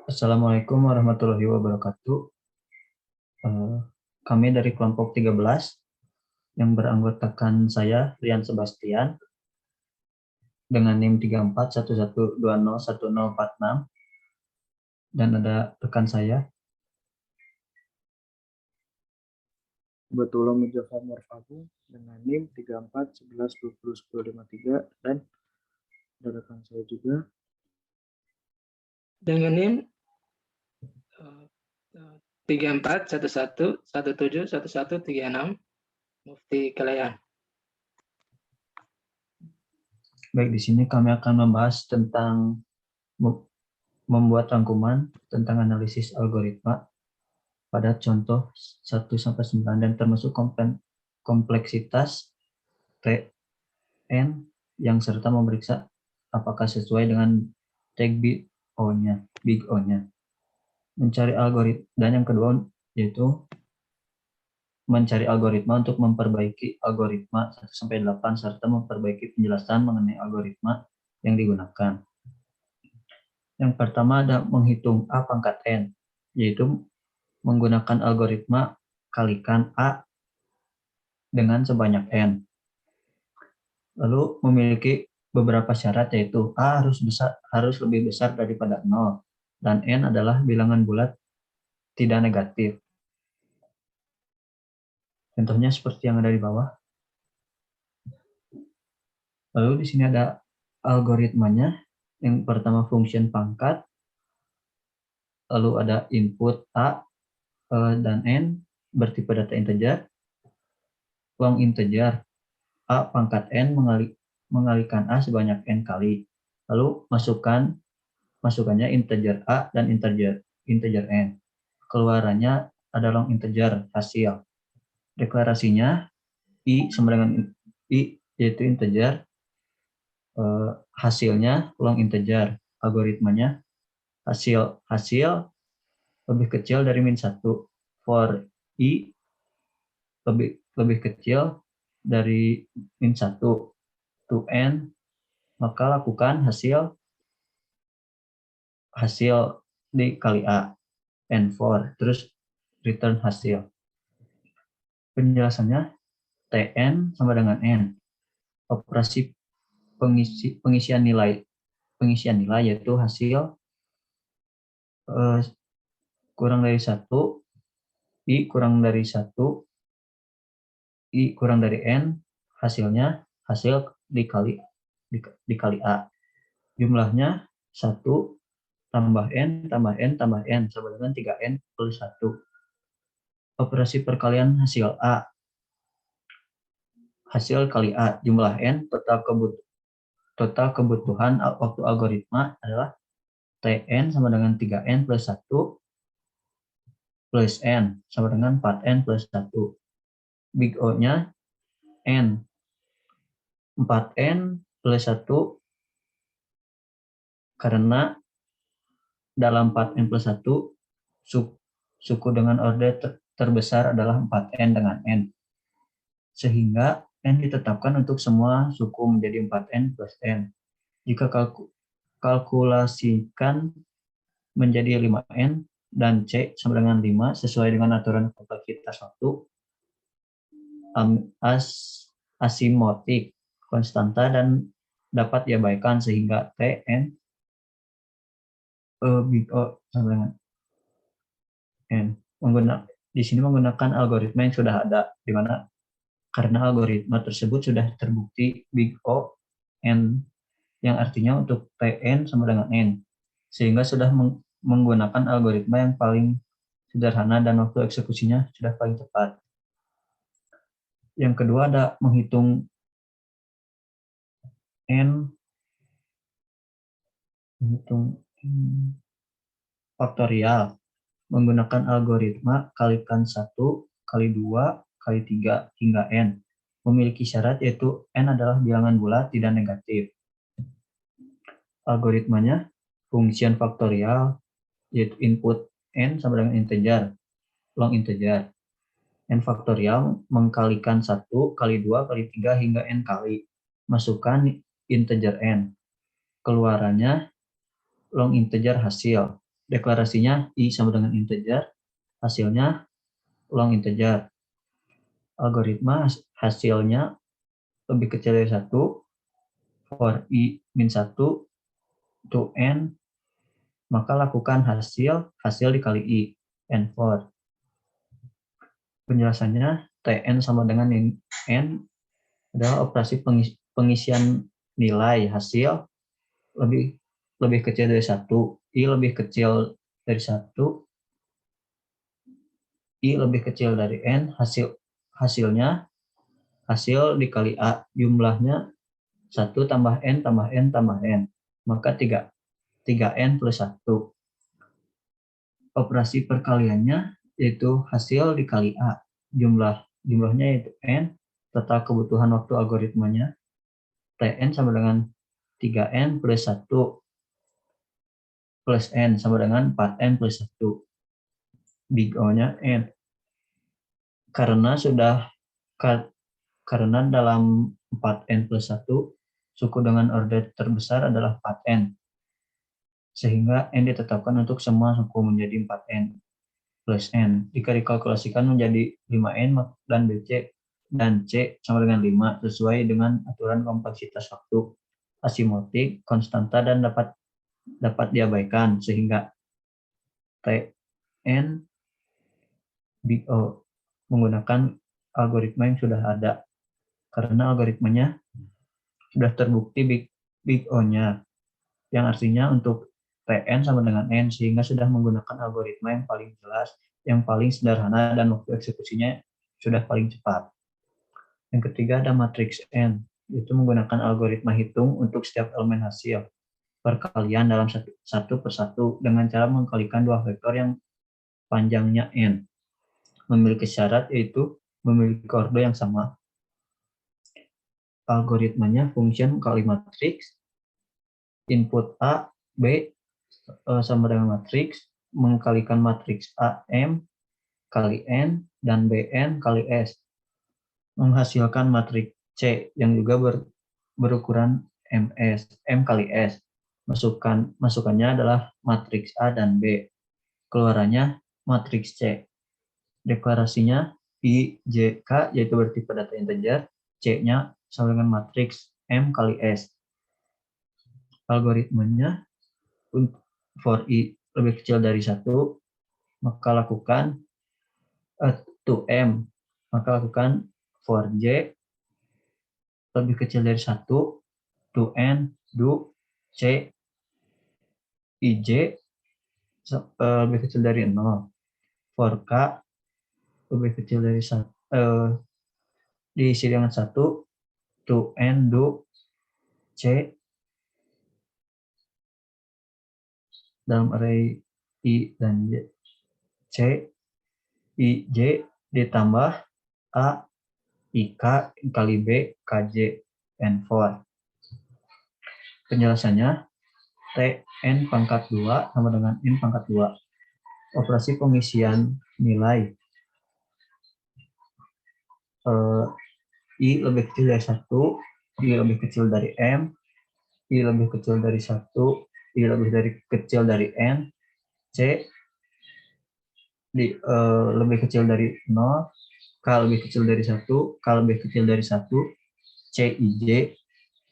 Assalamualaikum warahmatullahi wabarakatuh. Eh, Kami dari kelompok 13 yang beranggotakan saya, Rian Sebastian, dengan NIM 3411201046, dan ada rekan saya. Batullah Mujafar Morfagu dengan NIM 3411201053 dan rekan saya juga dengan NIM 3411171136 Mufti Kalayan. Baik, di sini kami akan membahas tentang membuat rangkuman tentang analisis algoritma pada contoh 1-9 dan termasuk kompleksitas Tn yang serta memeriksa apakah sesuai dengan tag big O-nya. Mencari algoritma, dan yang kedua yaitu mencari algoritma untuk memperbaiki algoritma 1-8 serta memperbaiki penjelasan mengenai algoritma yang digunakan. Yang pertama ada menghitung A pangkat N, yaitu menggunakan algoritma kalikan A dengan sebanyak N. Lalu memiliki beberapa syarat, yaitu A harus lebih besar daripada 0 dan N adalah bilangan bulat tidak negatif. Contohnya seperti yang ada di bawah. Lalu di sini ada algoritmanya. Yang pertama function pangkat, lalu ada input A dan N bertipe data integer, long integer A pangkat N mengalikan A sebanyak N kali. Lalu masukannya integer A dan integer N. Keluarannya ada long integer hasil. Deklarasinya I sama dengan I, yaitu integer, hasilnya long integer, algoritmanya hasil lebih kecil dari -1, for I lebih kecil dari -1 to N, maka lakukan hasil dikali A, N4, terus return hasil. Penjelasannya Tn sama dengan N. Operasi pengisian nilai yaitu hasil kurang dari 1, I kurang dari 1, I kurang dari N, hasil dikali A. Jumlahnya 1 tambah N tambah N tambah N sama dengan 3N plus 1. Operasi perkalian hasil A. Hasil kali A, jumlah N, total kebutuhan waktu algoritma adalah Tn sama dengan 3N plus 1 plus N sama dengan 4N plus 1. Big O-nya N. 4N plus 1 karena dalam 4N plus 1 suku dengan order terbesar adalah 4N dengan N. Sehingga N ditetapkan untuk semua suku menjadi 4N plus N. Jika kalkulasikan menjadi 5N dan C sama dengan 5 sesuai dengan aturan kompleksitas waktu, asimptotik konstanta dan dapat diabaikan sehingga Tn big O sama dengan N. Di sini menggunakan algoritma yang sudah ada, di mana karena algoritma tersebut sudah terbukti big O N, yang artinya untuk Tn sama dengan N, sehingga sudah menggunakan algoritma yang paling sederhana dan waktu eksekusinya sudah paling tepat. Yang kedua ada menghitung N faktorial menggunakan algoritma kalikan 1, kali 2, kali 3, hingga N. Memiliki syarat yaitu N adalah bilangan bulat tidak negatif. Algoritmanya function faktorial, yaitu input N sama dengan integer, long integer. N faktorial mengkalikan 1, kali 2, kali 3, hingga N kali. Masukkan integer N. Keluarannya long integer hasil. deklarasinya I sama dengan integer, hasilnya long integer. Algoritma hasilnya lebih kecil dari 1, for I min 1 to N, maka lakukan hasil dikali I, N for. Penjelasannya, Tn sama dengan N adalah operasi pengisian nilai hasil lebih kecil dari 1, I lebih kecil dari 1, I lebih kecil dari N, hasilnya hasil dikali A, jumlahnya 1 tambah N tambah N tambah N, maka 3N plus 1. Operasi perkaliannya yaitu hasil dikali A, jumlahnya yaitu N, total kebutuhan waktu algoritmanya Tn sama dengan 3N plus 1 plus N sama dengan 4N plus 1. Big O-nya N. Karena dalam 4N plus 1, suku dengan order terbesar adalah 4N. Sehingga N ditetapkan untuk semua suku menjadi 4N plus N. Jika dikalkulasikan menjadi 5N dan BC dan C sama dengan 5 sesuai dengan aturan kompleksitas waktu asimotrik, konstanta, dan dapat diabaikan, sehingga Tn Big O menggunakan algoritma yang sudah ada. Karena algoritmanya sudah terbukti Big O-nya, yang artinya untuk Tn sama dengan N, sehingga sudah menggunakan algoritma yang paling jelas, yang paling sederhana, dan waktu eksekusinya sudah paling cepat. Yang ketiga ada matriks N, yaitu menggunakan algoritma hitung untuk setiap elemen hasil perkalian dalam satu per satu dengan cara mengkalikan dua vektor yang panjangnya N, memiliki syarat yaitu memiliki orde yang sama. Algoritmanya function kali matriks, input A, B sama dengan matriks, mengkalikan matriks A, M kali N, dan Bn kali S, menghasilkan matriks C yang juga berukuran MS, M kali S. Masukannya adalah matriks A dan B. Keluarannya matriks C. Deklarasinya I, J, K, yaitu bertipe data integer, C-nya sama dengan matriks M kali S. Algoritmanya for I lebih kecil dari 1, maka lakukan to M, maka lakukan for J lebih kecil dari 1, to N, do C, IJ lebih kecil dari 0, for K lebih kecil dari 1, diisi dengan 1, to N, do C dalam array I dan J, C, I, J ditambah A, I, K kali B, KJ, N4. Penjelasannya, T, N pangkat 2 sama dengan N pangkat 2. Operasi pengisian nilai. I lebih kecil dari 1, I lebih kecil dari M, I lebih kecil dari 1, I lebih kecil dari N, C lebih kecil dari 0, K lebih kecil dari 1, K lebih kecil dari 1, C, I, J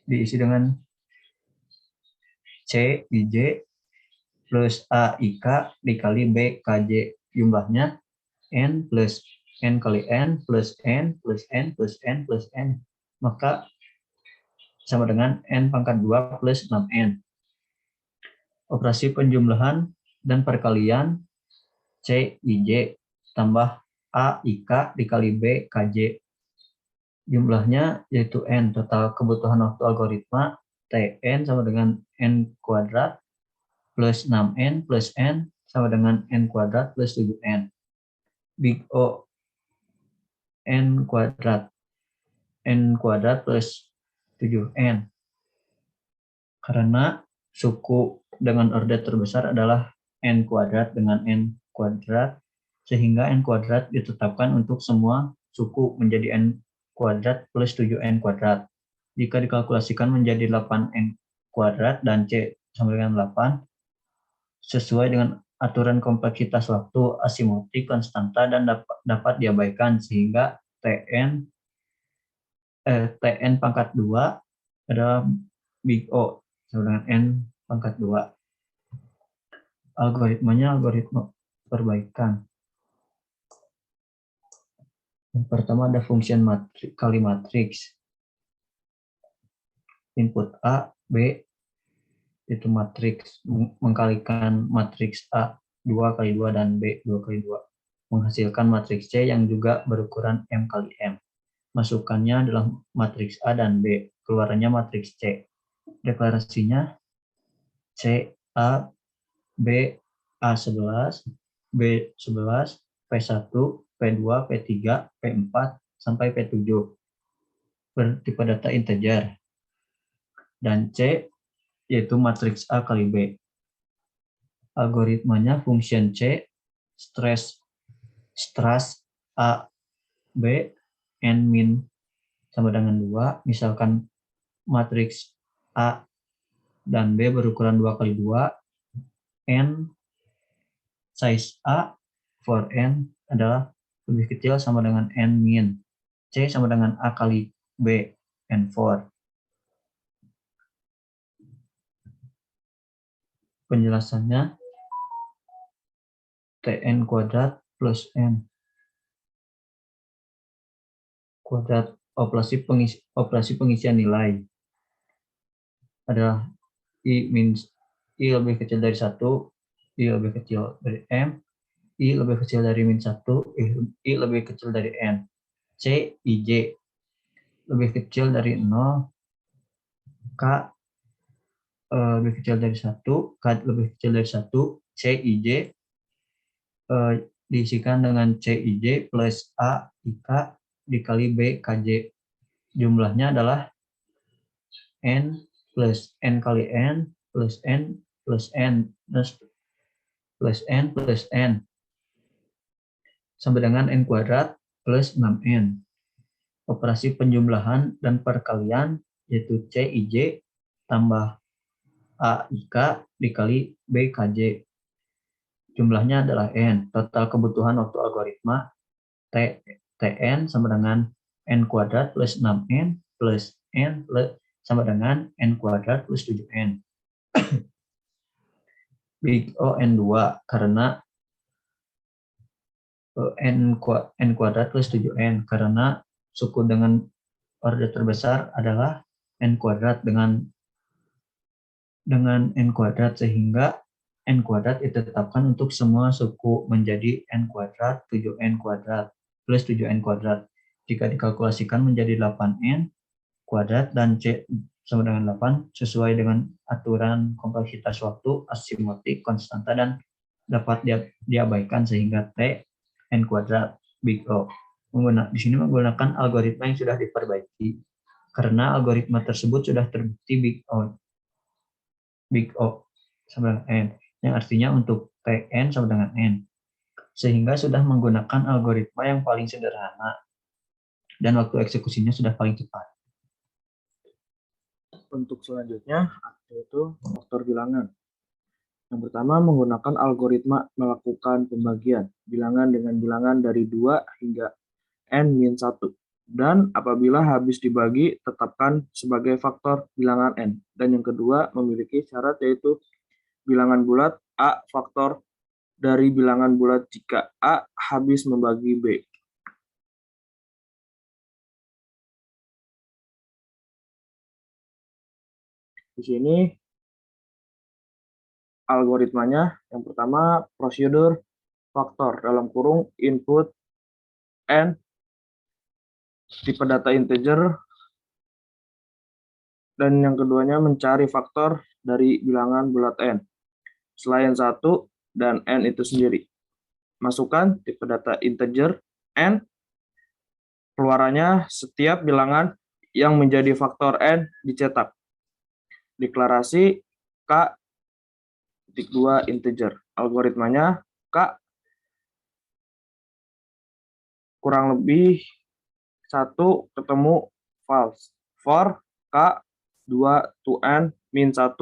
diisi dengan C, I, J plus A, I, K dikali B, K, J. Jumlahnya N plus N kali N plus N plus N plus N plus N. Maka sama dengan N pangkat 2 plus 6N. Operasi penjumlahan dan perkalian C, I, J tambah A, I, K dikali B, K, J. Jumlahnya yaitu N. Total kebutuhan waktu algoritma Tn sama dengan N kuadrat plus 6N plus N sama dengan N kuadrat plus 7N. Big O N kuadrat plus 7N. Karena suku dengan orde terbesar adalah N kuadrat dengan N kuadrat, sehingga N kuadrat ditetapkan untuk semua suku menjadi N kuadrat plus 7N kuadrat. Jika dikalkulasikan menjadi 8N kuadrat dan C sama dengan 8, sesuai dengan aturan kompleksitas waktu asimetrik konstanta dan dapat diabaikan, sehingga Tn pangkat 2 adalah big O sama dengan N pangkat 2. Algoritmanya algoritma perbaikan. Yang pertama ada function kali matriks. Input A, B, itu matriks mengkalikan matriks A 2 kali 2 dan B 2 kali 2. Menghasilkan matriks C yang juga berukuran M kali M. Masukannya adalah matriks A dan B. Keluarannya matriks C. Deklarasinya C, A, B, A11, B11, P1, P2, P3, P4, sampai P7 bertipe data integer. Dan C yaitu matriks A kali B. Algoritmanya function C, stress A, B, N min sama dengan 2. Misalkan matriks A dan B berukuran 2 kali 2, N size A for N adalah lebih kecil sama dengan N min. C sama dengan A kali B, N4. Penjelasannya Tn kuadrat plus N kuadrat operasi pengisian nilai adalah I lebih kecil dari 1, I lebih kecil dari M, I lebih kecil dari min 1, I lebih kecil dari N. C, IJ lebih kecil dari 0, K lebih kecil dari 1, K lebih kecil dari 1, C, IJ diisikan dengan C, IJ plus A, IK dikali B, KJ. Jumlahnya adalah N plus N kali N plus N plus N plus N plus N sama dengan N kuadrat plus 6N. Operasi penjumlahan dan perkalian yaitu C, IJ tambah A, IK dikali B, KJ. Jumlahnya adalah N. Total kebutuhan waktu algoritma Tn sama dengan N kuadrat plus 6N plus N plus sama dengan N kuadrat plus 7N. Big O N2 karena N kuadrat plus 7N karena suku dengan order terbesar adalah N kuadrat dengan N kuadrat, sehingga N kuadrat ditetapkan untuk semua suku menjadi N kuadrat 7N kuadrat plus 7N kuadrat. Jika dikalkulasikan menjadi 8N kuadrat dan C sama dengan 8 sesuai dengan aturan kompleksitas waktu asimetrik konstanta dan dapat diabaikan, sehingga T N kuadrat big O. Di sini menggunakan algoritma yang sudah diperbaiki karena algoritma tersebut sudah terbukti big O sama dengan N, yang artinya untuk Tn sama dengan N, sehingga sudah menggunakan algoritma yang paling sederhana dan waktu eksekusinya sudah paling cepat. Untuk selanjutnya yaitu faktor bilangan. Yang pertama menggunakan algoritma melakukan pembagian bilangan dengan bilangan dari 2 hingga N-1. Dan apabila habis dibagi, tetapkan sebagai faktor bilangan N. Dan yang kedua memiliki syarat yaitu bilangan bulat A faktor dari bilangan bulat jika A habis membagi B. Di sini algoritmanya yang pertama prosedur faktor dalam kurung input N tipe data integer, dan yang keduanya mencari faktor dari bilangan bulat N selain 1 dan N itu sendiri. Masukkan tipe data integer N, keluarannya setiap bilangan yang menjadi faktor N dicetak. Deklarasi K.2 integer. Algoritmanya K kurang lebih 1 ketemu false for K 2 to N min 1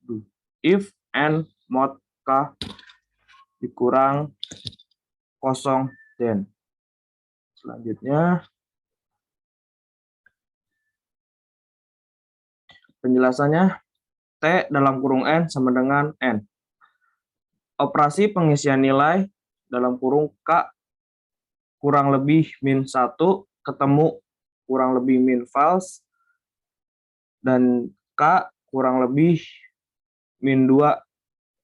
do. If N mod K dikurang 0 dan selanjutnya penjelasannya T dalam kurung N sama dengan N. Operasi pengisian nilai dalam kurung K kurang lebih min 1 ketemu kurang lebih min false dan K kurang lebih min 2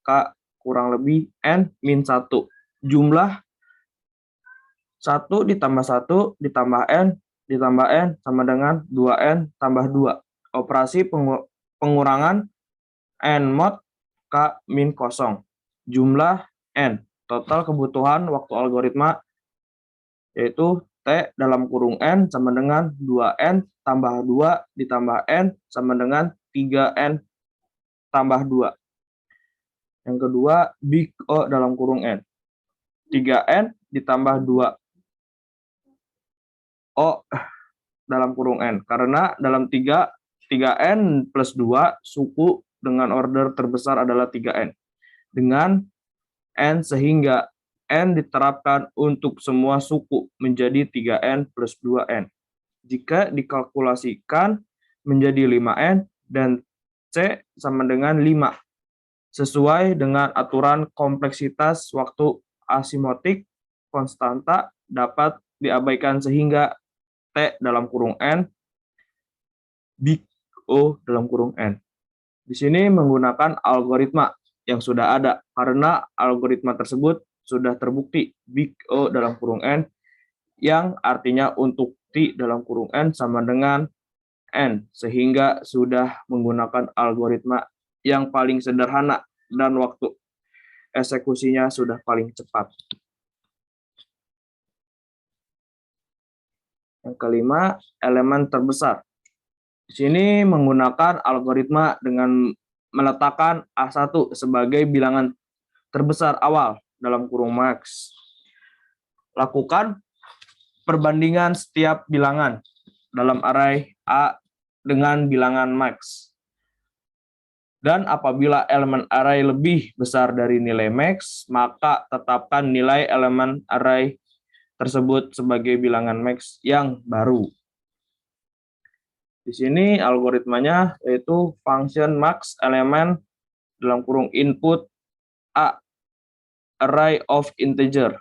K kurang lebih N min 1. Jumlah 1 ditambah 1 ditambah N sama dengan 2N tambah 2. Operasi pengurangan N mod K min 0. Jumlah N. Total kebutuhan waktu algoritma yaitu T dalam kurung N sama dengan 2N tambah 2 ditambah N sama dengan 3N tambah 2. Yang kedua, big O dalam kurung N. 3N ditambah 2 O dalam kurung N. Karena dalam 3N plus 2 suku dengan order terbesar adalah 3N. Dengan N sehingga N diterapkan untuk semua suku menjadi 3N plus 2N. Jika dikalkulasikan menjadi 5N dan C sama dengan 5. Sesuai dengan aturan kompleksitas waktu asimotik, konstanta dapat diabaikan sehingga T dalam kurung N, big O dalam kurung N. Di sini menggunakan algoritma yang sudah ada, karena algoritma tersebut sudah terbukti big O dalam kurung N, yang artinya untuk T dalam kurung N sama dengan N, sehingga sudah menggunakan algoritma yang paling sederhana dan waktu eksekusinya sudah paling cepat. Yang kelima, elemen terbesar. Di sini menggunakan algoritma dengan meletakkan A1 sebagai bilangan terbesar awal dalam kurung max. Lakukan perbandingan setiap bilangan dalam array A dengan bilangan max. Dan apabila elemen array lebih besar dari nilai max, maka tetapkan nilai elemen array tersebut sebagai bilangan max yang baru. Di sini algoritmanya yaitu function max elemen dalam kurung input A, array of integer.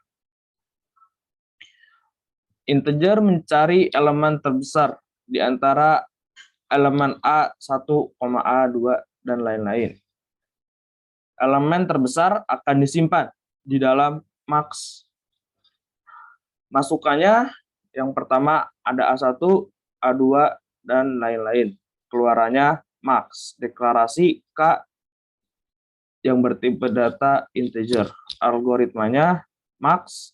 Integer mencari elemen terbesar di antara elemen A1, A2, dan lain-lain. Elemen terbesar akan disimpan di dalam max. Masukannya yang pertama ada A1, A2, dan lain-lain. Keluarannya max. Deklarasi K yang bertipe data integer. Algoritmanya max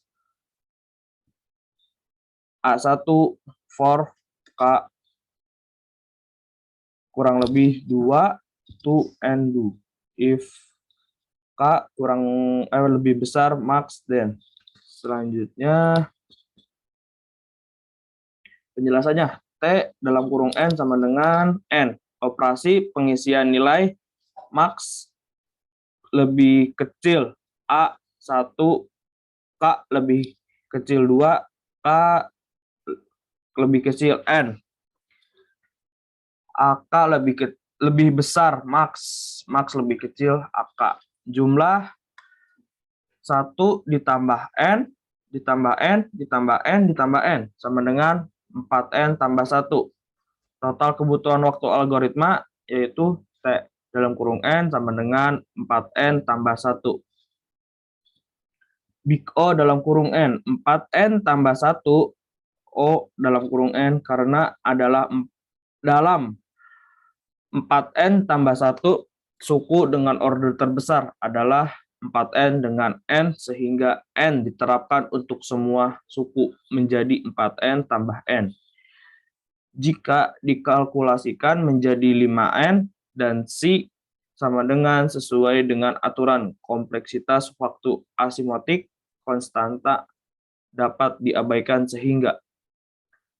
A1 for K kurang lebih 2 to and do. If K lebih besar max then. Selanjutnya penjelasannya T dalam kurung N sama dengan N. Operasi pengisian nilai max lebih kecil A1, K lebih kecil 2, K lebih kecil N. AK lebih besar max lebih kecil AK. Jumlah 1 ditambah N ditambah N ditambah N ditambah N sama dengan 4N tambah 1. Total kebutuhan waktu algoritma yaitu T dalam kurung N sama dengan 4N tambah 1. Big O dalam kurung N, 4N tambah 1 O dalam kurung N karena adalah dalam 4N tambah 1 suku dengan order terbesar adalah 4N dengan N sehingga N diterapkan untuk semua suku menjadi 4N tambah N. Jika dikalkulasikan menjadi 5N dan C sama dengan sesuai dengan aturan kompleksitas waktu asimotik, konstanta dapat diabaikan sehingga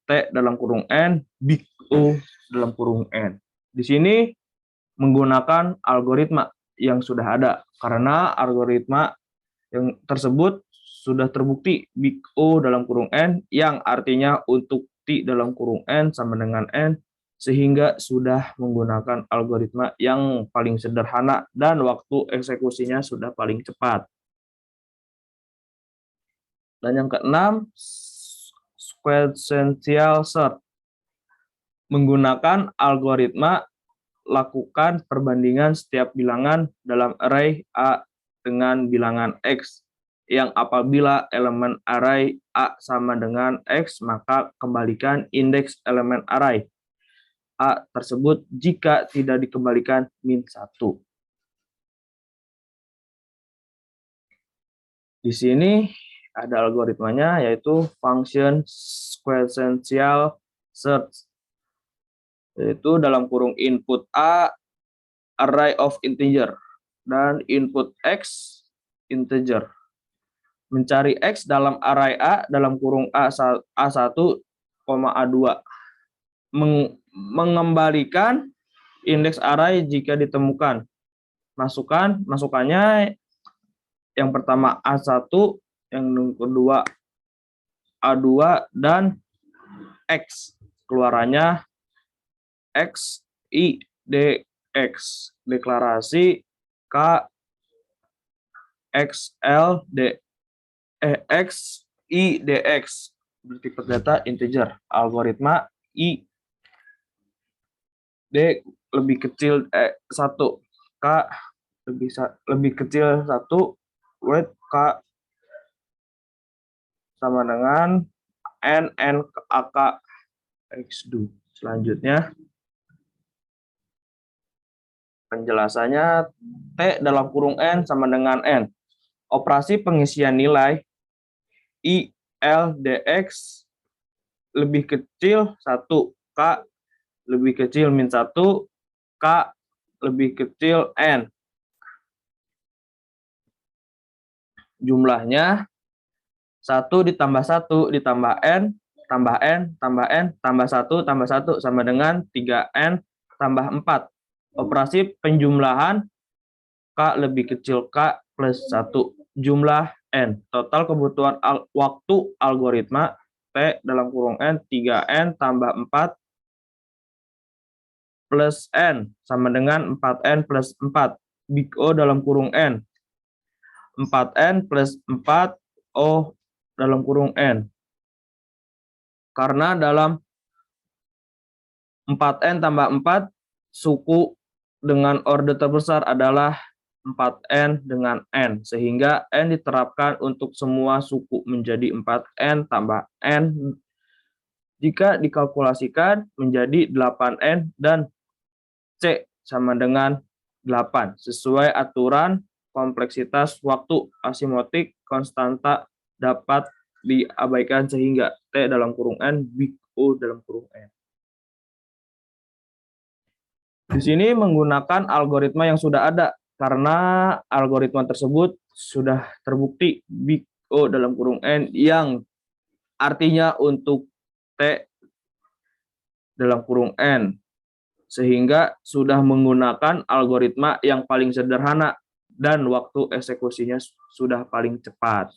T dalam kurung N, big O dalam kurung N. Di sini menggunakan algoritma yang sudah ada, karena algoritma yang tersebut sudah terbukti big O dalam kurung N, yang artinya untuk T dalam kurung N sama dengan N, sehingga sudah menggunakan algoritma yang paling sederhana dan waktu eksekusinya sudah paling cepat. Dan yang keenam, sequential search. Menggunakan algoritma lakukan perbandingan setiap bilangan dalam array A dengan bilangan X, yang apabila elemen array A sama dengan X, maka kembalikan indeks elemen array A tersebut, jika tidak dikembalikan -1. Di sini ada algoritmanya, yaitu function sequential search, yaitu dalam kurung input A array of integer dan input X integer. Mencari X dalam array A dalam kurung A1, A2. Mengembalikan indeks array jika ditemukan. Masukannya yang pertama A1, yang kedua A2, dan X. Keluarannya X, I, D, X. Deklarasi K, X, L, D, X, I, DX. Bertipe data integer. Algoritma I, D lebih kecil 1, K lebih kecil 1, wait K sama dengan N ke AK X2. Selanjutnya penjelasannya, T dalam kurung N sama dengan N. Operasi pengisian nilai I, L, DX lebih kecil 1, K lebih kecil -1, K lebih kecil N. Jumlahnya 1 ditambah 1 ditambah N tambah N tambah N tambah 1 tambah 1 sama dengan 3N tambah 4. Operasi penjumlahan K lebih kecil K plus 1. Jumlah N. Total kebutuhan waktu algoritma T dalam kurung N 3N tambah 4 plus N sama dengan 4N plus 4. Big O dalam kurung N. 4N plus 4 O dalam kurung N. Karena dalam 4N tambah 4, suku dengan orde terbesar adalah 4N dengan N, sehingga N diterapkan untuk semua suku menjadi 4N tambah N. Jika dikalkulasikan menjadi 8N dan C sama dengan 8, sesuai aturan kompleksitas waktu asimotrik konstanta dapat diabaikan, sehingga T dalam kurung N big O dalam kurung N. Di sini menggunakan algoritma yang sudah ada, karena algoritma tersebut sudah terbukti big O dalam kurung N, yang artinya untuk T dalam kurung N, sehingga sudah menggunakan algoritma yang paling sederhana dan waktu eksekusinya sudah paling cepat.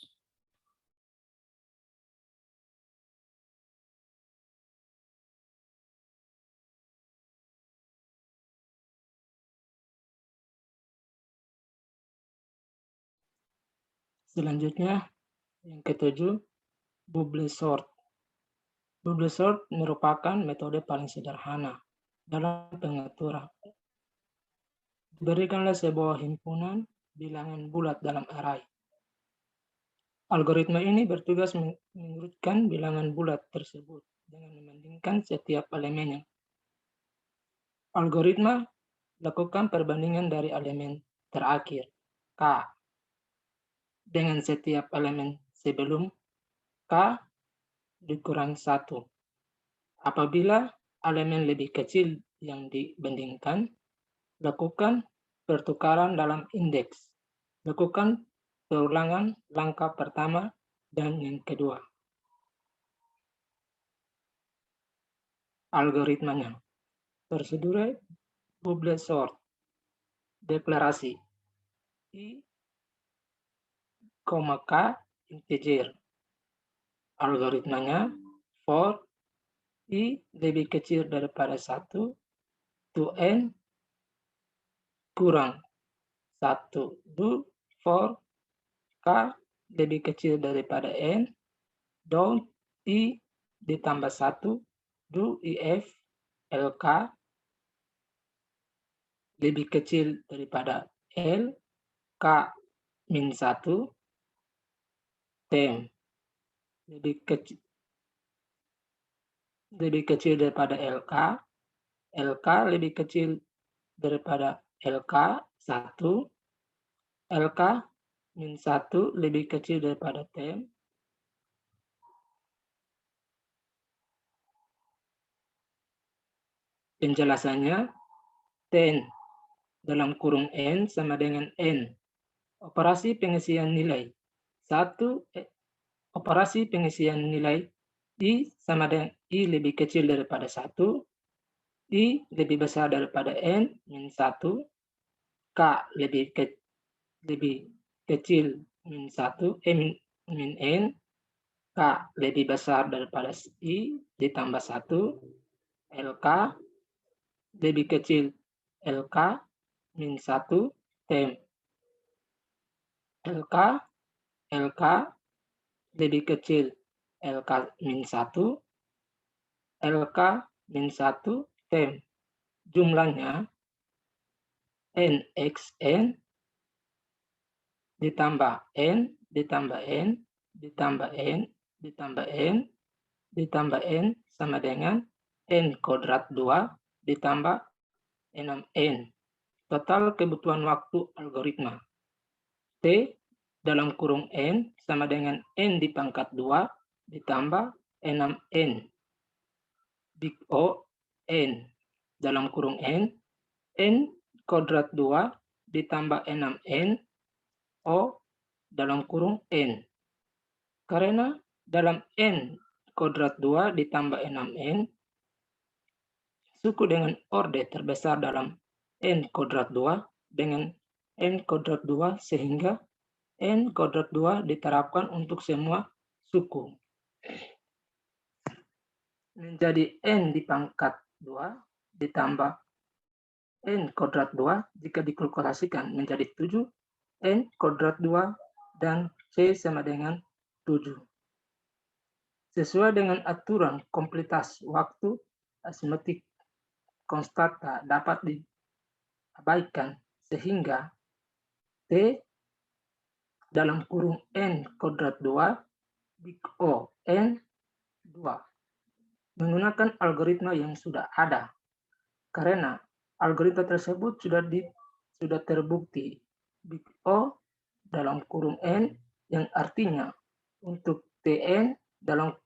Selanjutnya, yang ketujuh, bubble sort. Bubble sort merupakan metode paling sederhana dalam pengaturan. Berikanlah sebuah himpunan bilangan bulat dalam array. Algoritma ini bertugas mengurutkan bilangan bulat tersebut dengan membandingkan setiap elemennya. Algoritma lakukan perbandingan dari elemen terakhir, K, dengan setiap elemen sebelum K dikurang 1. Apabila elemen lebih kecil yang dibandingkan, lakukan pertukaran dalam indeks. Lakukan pengulangan langkah pertama dan yang kedua. Algoritmanya. Prosedur bubble sort. Deklarasi. I, K integer. Algoritmanya for I lebih kecil daripada 1 to N kurang 1 do for K lebih kecil daripada N don't I ditambah 1 do if LK lebih kecil daripada L K min 1 tem lebih kecil daripada LK LK lebih kecil daripada LK 1 LK min 1 lebih kecil daripada tem penjelasannya 10 dalam kurung N sama dengan N operasi pengisian nilai 1 operasi pengisian nilai I sama dengan I lebih kecil daripada 1 I lebih besar daripada N min 1 K lebih kecil min 1 min N K lebih besar daripada I ditambah 1 LK lebih kecil LK min 1 tem LK lebih kecil LK min 1 LK min 1 tem jumlahnya NXN ditambah N ditambah N ditambah N ditambah N ditambah N sama dengan N kuadrat 2 ditambah 6N. Total kebutuhan waktu algoritma. T dalam kurung N sama dengan N di pangkat 2 ditambah 6N. Big O N dalam kurung N kuadrat 2 ditambah 6N O dalam kurung N. Karena dalam N kuadrat 2 ditambah 6N, suku dengan orde terbesar dalam N kuadrat 2 dengan N kuadrat 2 sehingga N kuadrat 2 diterapkan untuk semua suku. Menjadi N di pangkat 2 ditambah N kuadrat 2 jika dikalkulasikan menjadi 7 N kuadrat 2 dan C sama dengan 7. Sesuai dengan aturan kompleksitas waktu asimetik konstanta dapat diabaikan sehingga T dalam kurung N kuadrat 2 Big O N 2 menggunakan algoritma yang sudah ada karena algoritma tersebut sudah terbukti Big O dalam kurung N yang artinya untuk Tn dalam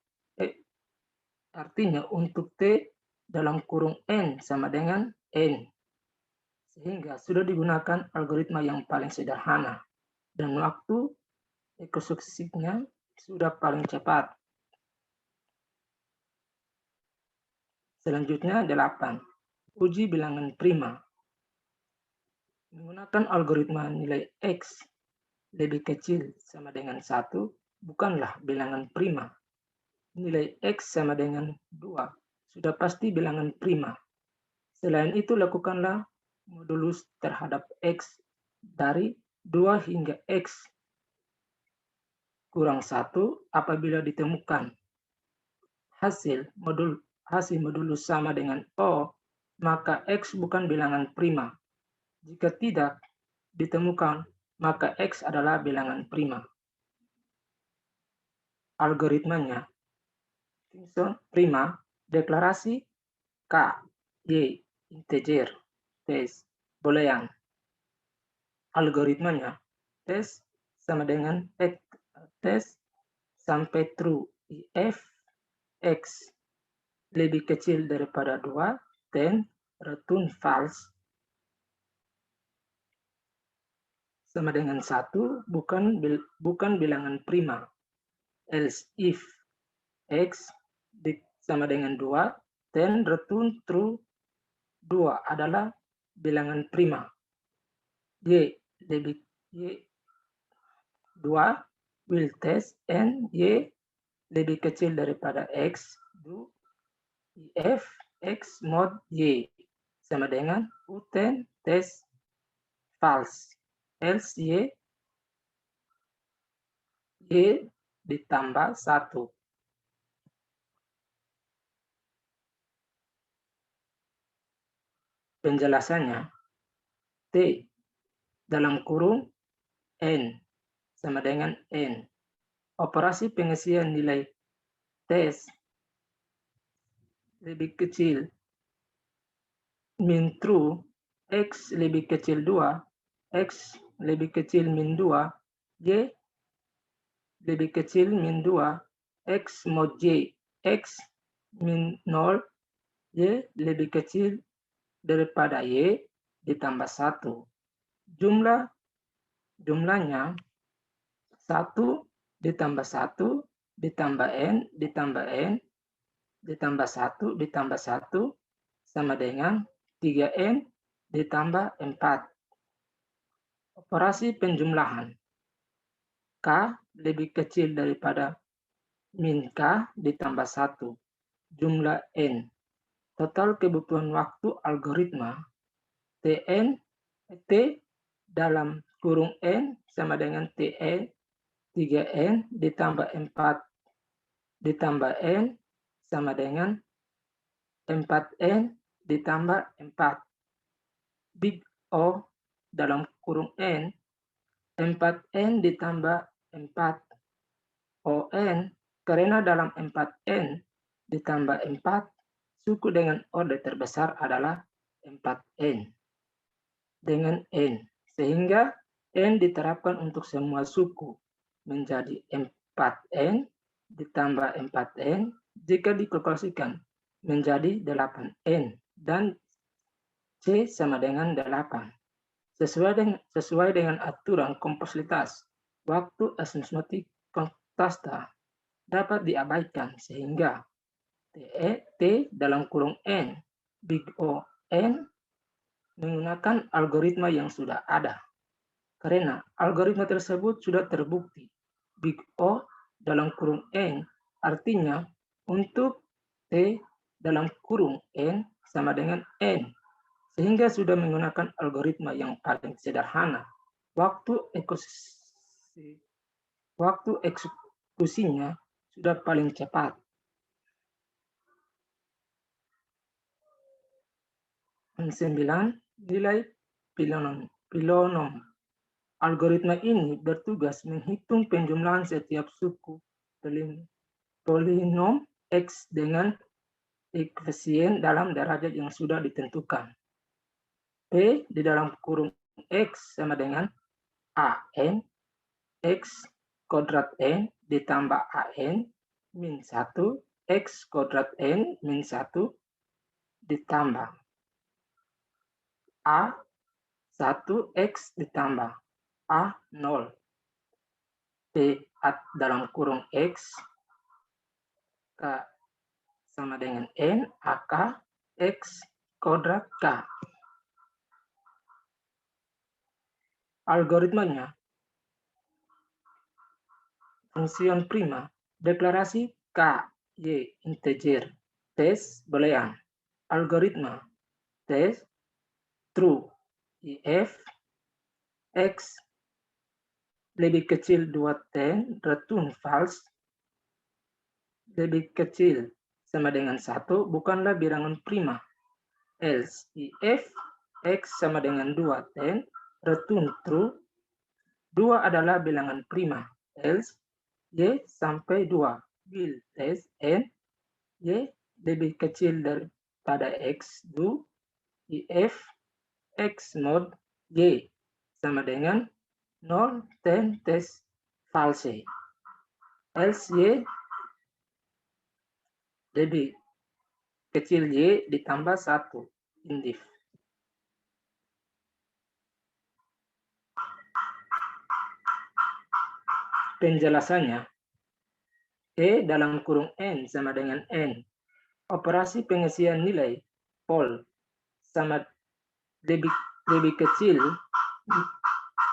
artinya untuk T dalam kurung N sama dengan N. Sehingga sudah digunakan algoritma yang paling sederhana dan waktu eksekusinya sudah paling cepat. Selanjutnya 8. Uji bilangan prima. Menggunakan algoritma nilai X lebih kecil sama dengan 1 bukanlah bilangan prima. Nilai X sama dengan 2 sudah pasti bilangan prima. Selain itu, lakukanlah modulus terhadap X dari 2 hingga X kurang 1 apabila ditemukan hasil modulus sama dengan O, maka X bukan bilangan prima. Jika tidak ditemukan, maka X adalah bilangan prima. Algoritmanya prima deklarasi K, Y, integer, tes, boolean. Algoritmanya tes sama dengan tes sampai true if X lebih kecil daripada 2, then return false sama dengan 1 bukan bilangan prima. Else if X sama dengan 2, then return true 2 adalah bilangan prima. Y Y2 will test N, Y lebih kecil daripada X, do if X mod Y sama dengan U10 test false, else Y ditambah 1. Penjelasannya, T dalam kurung N sama dengan N. Operasi pengisian nilai tes lebih kecil min true, X lebih kecil 2, X lebih kecil min 2, Y lebih kecil min 2, X mod Y, X min 0, Y lebih kecil daripada Y ditambah 1. Jumlahnya 1 ditambah 1 ditambah N ditambah N ditambah 1 ditambah 1 sama dengan 3N ditambah 4. Operasi penjumlahan. K lebih kecil daripada min K ditambah 1. Jumlah N. Total kebutuhan waktu algoritma T dalam kurung N sama dengan TN 3N ditambah 4 ditambah N sama dengan 4N ditambah 4. Big O dalam kurung N 4N ditambah 4 ON karena dalam 4N ditambah 4 suku dengan order terbesar adalah 4N dengan N sehingga N diterapkan untuk semua suku menjadi 4N ditambah 4N jika dikalkulasikan menjadi 8N dan C sama dengan 8. Sesuai dengan aturan komplositas, waktu aritmatik kontasta dapat diabaikan sehingga T dalam kurung N, big O N menggunakan algoritma yang sudah ada. Karena algoritma tersebut sudah terbukti. Big O dalam kurung N artinya untuk T dalam kurung N sama dengan N. Sehingga sudah menggunakan algoritma yang paling sederhana. Waktu eksekusinya sudah paling cepat. 9. Nilai polynom. Algoritma ini bertugas menghitung penjumlahan setiap suku polinom X dengan koefisien dalam derajat yang sudah ditentukan. P di dalam kurung X sama dengan AN X kuadrat N ditambah AN min 1 X kuadrat N min 1 ditambah A 1X ditambah A 0 P dalam kurung X K sama dengan N AK X kuadrat K. Algoritmanya fungsion prima deklarasi K Y integer tes boolean algoritma tes true if X lebih kecil 210 return false lebih kecil sama dengan 1 bukanlah bilangan prima. Else if X sama dengan 210 return true 2 adalah bilangan prima. Else Y sampai 2 will test N Y lebih kecil daripada X do if X mod Y sama dengan 0 10 test false. Else Y lebih kecil Y ditambah 1 indif. Penjelasannya, E dalam kurung N sama dengan N. Operasi pengisian nilai pol sama lebih kecil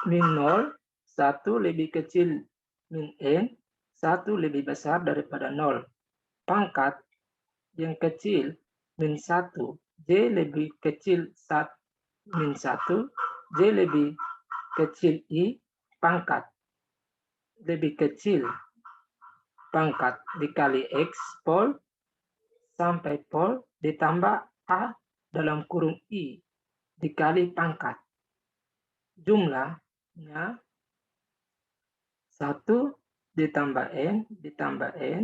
min 0, 1 lebih kecil min N, 1 lebih besar daripada 0. Pangkat yang kecil min 1, J lebih kecil min 1, J lebih kecil I, pangkat lebih kecil pangkat dikali X pol sampai pol ditambah A dalam kurung I dikali pangkat. Jumlahnya 1 ditambah N